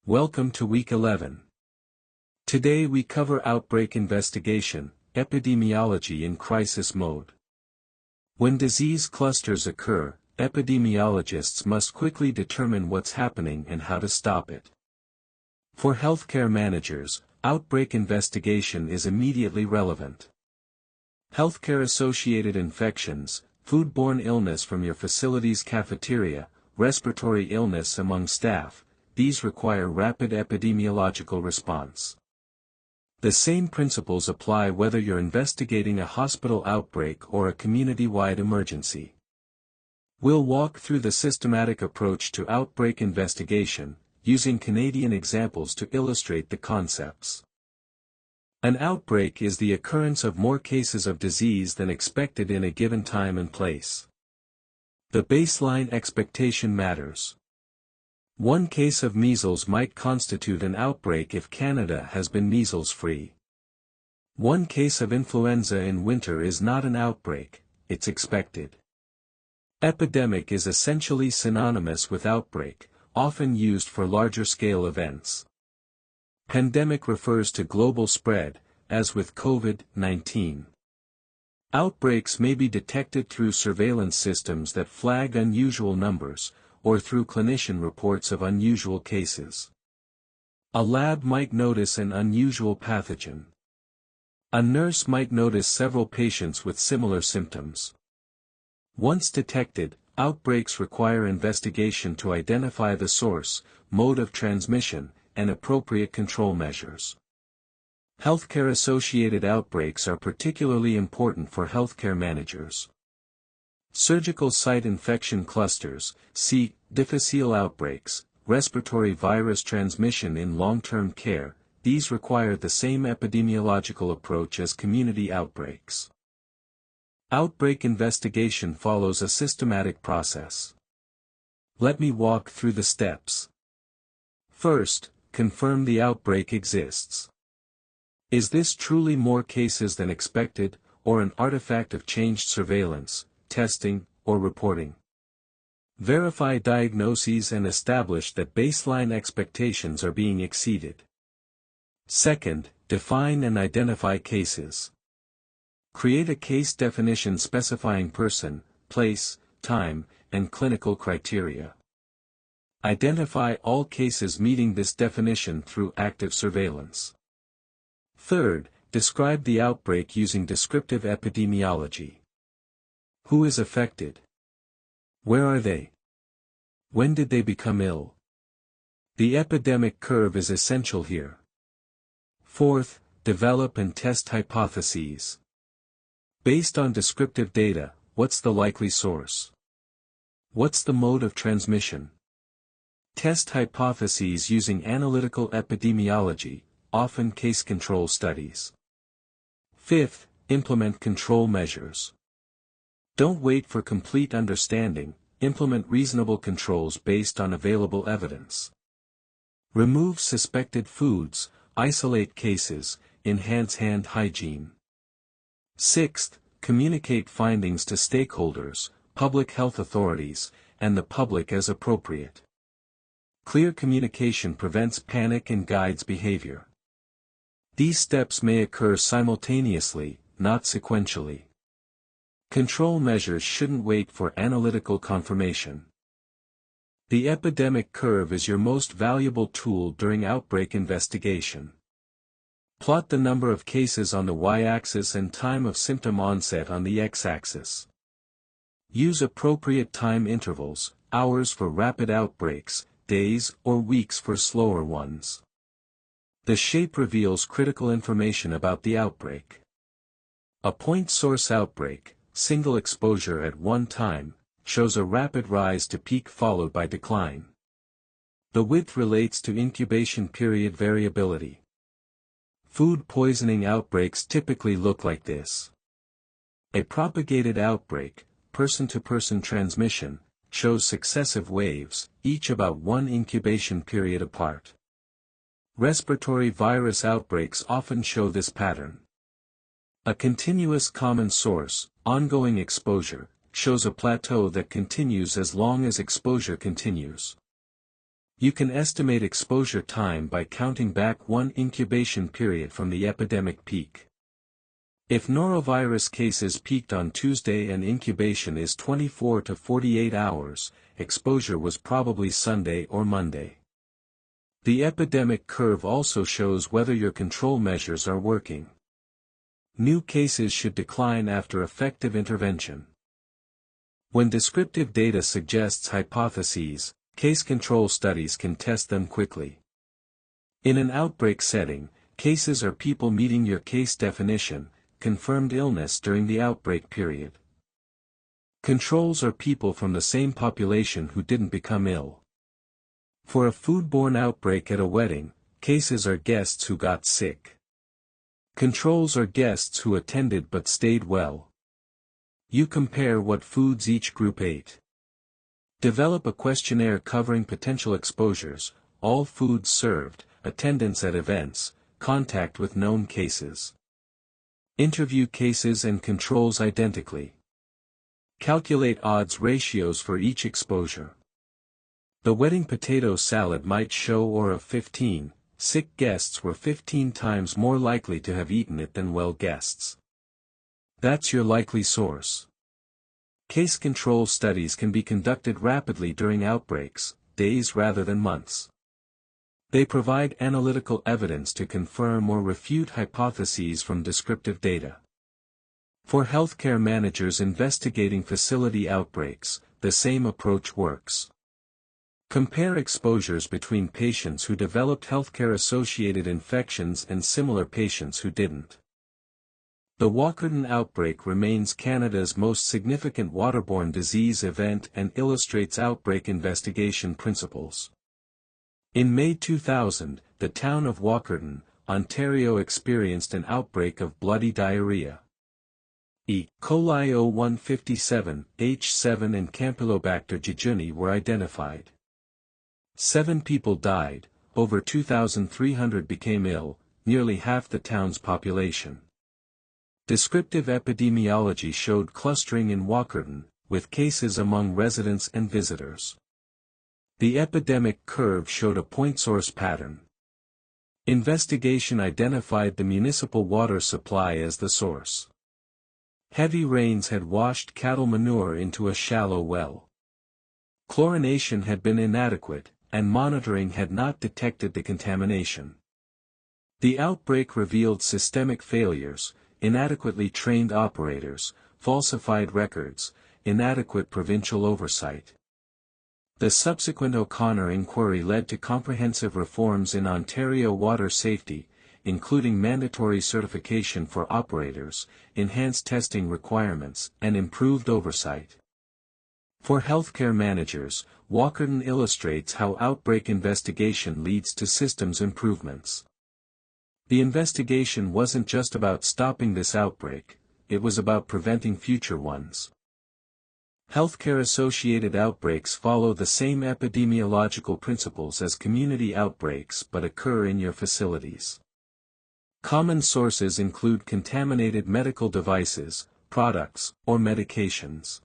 Welcome to Week 11. Today we cover outbreak investigation, epidemiology in crisis mode. When disease clusters occur, epidemiologists must quickly determine what's happening and how to stop it. For healthcare managers, outbreak investigation is immediately relevant. Healthcare-associated infections, foodborne illness from your facility's cafeteria, respiratory illness among staff, these require rapid epidemiological response. The same principles apply whether you're investigating a hospital outbreak or a community-wide emergency. We'll walk through the systematic approach to outbreak investigation, using Canadian examples to illustrate the concepts. An outbreak is the occurrence of more cases of disease than expected in a given time and place. The baseline expectation matters. One case of measles might constitute an outbreak if Canada has been measles-free. One case of influenza in winter is not an outbreak, it's expected. Epidemic is essentially synonymous with outbreak, often used for larger-scale events. Pandemic refers to global spread, as with COVID-19. Outbreaks may be detected through surveillance systems that flag unusual numbers, or through clinician reports of unusual cases. A lab might notice an unusual pathogen. A nurse might notice several patients with similar symptoms. Once detected, outbreaks require investigation to identify the source, mode of transmission, and appropriate control measures. Healthcare-associated outbreaks are particularly important for healthcare managers. Surgical site infection clusters, C. difficile outbreaks, respiratory virus transmission in long-term care, these require the same epidemiological approach as community outbreaks. Outbreak investigation follows a systematic process. Let me walk through the steps. First, confirm the outbreak exists. Is this truly more cases than expected, or an artifact of changed surveillance, testing, or reporting? Verify diagnoses and establish that baseline expectations are being exceeded. Second, define and identify cases. Create a case definition specifying person, place, time, and clinical criteria. Identify all cases meeting this definition through active surveillance. Third, describe the outbreak using descriptive epidemiology. Who is affected? Where are they? When did they become ill? The epidemic curve is essential here. Fourth, develop and test hypotheses. Based on descriptive data, what's the likely source? What's the mode of transmission? Test hypotheses using analytical epidemiology, often case control studies. Fifth, implement control measures. Don't wait for complete understanding, implement reasonable controls based on available evidence. Remove suspected foods, isolate cases, enhance hand hygiene. Sixth, communicate findings to stakeholders, public health authorities, and the public as appropriate. Clear communication prevents panic and guides behavior. These steps may occur simultaneously, not sequentially. Control measures shouldn't wait for analytical confirmation. The epidemic curve is your most valuable tool during outbreak investigation. Plot the number of cases on the y-axis and time of symptom onset on the x-axis. Use appropriate time intervals, hours for rapid outbreaks, days or weeks for slower ones. The shape reveals critical information about the outbreak. A point source outbreak, single exposure at one time, shows a rapid rise to peak followed by decline. The width relates to incubation period variability. Food poisoning outbreaks typically look like this. A propagated outbreak, person-to-person transmission, shows successive waves, each about one incubation period apart. Respiratory virus outbreaks often show this pattern. A continuous common source, ongoing exposure, shows a plateau that continues as long as exposure continues. You can estimate exposure time by counting back one incubation period from the epidemic peak. If norovirus cases peaked on Tuesday and incubation is 24 to 48 hours, exposure was probably Sunday or Monday. The epidemic curve also shows whether your control measures are working. New cases should decline after effective intervention. When descriptive data suggests hypotheses, case control studies can test them quickly. In an outbreak setting, cases are people meeting your case definition, confirmed illness during the outbreak period. Controls are people from the same population who didn't become ill. For a foodborne outbreak at a wedding, cases are guests who got sick. Controls are guests who attended but stayed well. You compare what foods each group ate. Develop a questionnaire covering potential exposures, all foods served, attendance at events, contact with known cases. Interview cases and controls identically. Calculate odds ratios for each exposure. The wedding potato salad might show or of 15, sick guests were 15 times more likely to have eaten it than well guests. That's your likely source. Case control studies can be conducted rapidly during outbreaks, days rather than months. They provide analytical evidence to confirm or refute hypotheses from descriptive data. For healthcare managers investigating facility outbreaks, the same approach works. Compare exposures between patients who developed healthcare-associated infections and similar patients who didn't. The Walkerton outbreak remains Canada's most significant waterborne disease event and illustrates outbreak investigation principles. In May 2000, the town of Walkerton, Ontario experienced an outbreak of bloody diarrhea. E. coli O157, H7 and Campylobacter jejuni were identified. 7 people died, over 2,300 became ill, nearly half the town's population. Descriptive epidemiology showed clustering in Walkerton, with cases among residents and visitors. The epidemic curve showed a point source pattern. Investigation identified the municipal water supply as the source. Heavy rains had washed cattle manure into a shallow well. Chlorination had been inadequate, and monitoring had not detected the contamination. The outbreak revealed systemic failures, inadequately trained operators, falsified records, inadequate provincial oversight. The subsequent O'Connor inquiry led to comprehensive reforms in Ontario water safety, including mandatory certification for operators, enhanced testing requirements, and improved oversight. For healthcare managers, Walkerton illustrates how outbreak investigation leads to systems improvements. The investigation wasn't just about stopping this outbreak, it was about preventing future ones. Healthcare-associated outbreaks follow the same epidemiological principles as community outbreaks but occur in your facilities. Common sources include contaminated medical devices, products, or medications.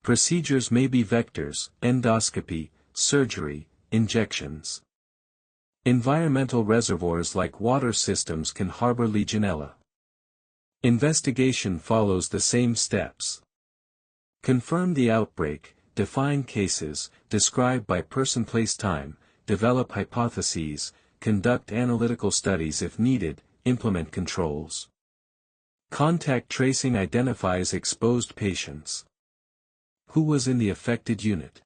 Procedures may be vectors, endoscopy, surgery, injections. Environmental reservoirs like water systems can harbor Legionella. Investigation follows the same steps. Confirm the outbreak, define cases, describe by person place time, develop hypotheses, conduct analytical studies if needed, implement controls. Contact tracing identifies exposed patients. Who was in the affected unit?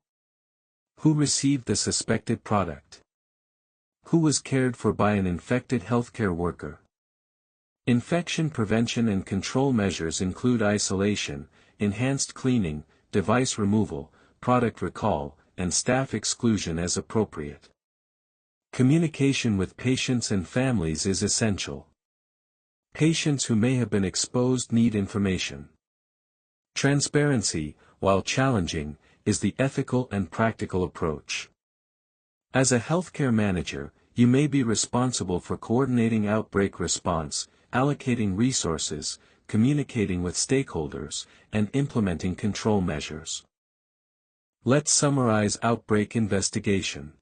Who received the suspected product? Who was cared for by an infected healthcare worker? Infection prevention and control measures include isolation, enhanced cleaning, device removal, product recall, and staff exclusion as appropriate. Communication with patients and families is essential. Patients who may have been exposed need information. Transparency, while challenging, is the ethical and practical approach. As a healthcare manager, you may be responsible for coordinating outbreak response, allocating resources, communicating with stakeholders, and implementing control measures. Let's summarize outbreak investigation.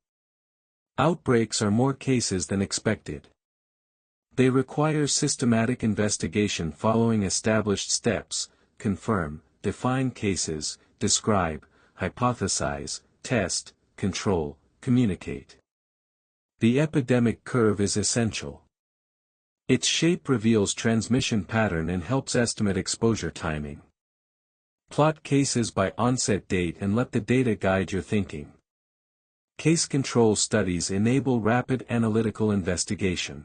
Outbreaks are more cases than expected. They require systematic investigation following established steps: confirm, define cases, describe, hypothesize, test, control, communicate. The epidemic curve is essential. Its shape reveals transmission pattern and helps estimate exposure timing. Plot cases by onset date and let the data guide your thinking. Case control studies enable rapid analytical investigation.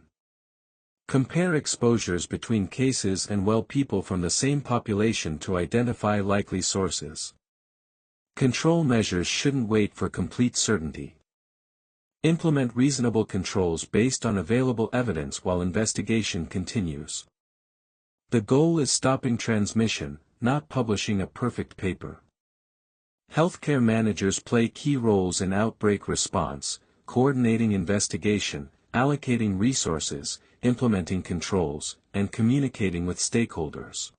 Compare exposures between cases and well people from the same population to identify likely sources. Control measures shouldn't wait for complete certainty. Implement reasonable controls based on available evidence while investigation continues. The goal is stopping transmission, not publishing a perfect paper. Healthcare managers play key roles in outbreak response, coordinating investigation, allocating resources, implementing controls, and communicating with stakeholders.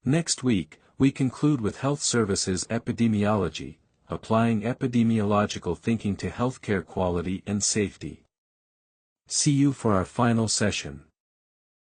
Next week, we conclude with health services epidemiology, applying epidemiological thinking to healthcare quality and safety. See you for our final session.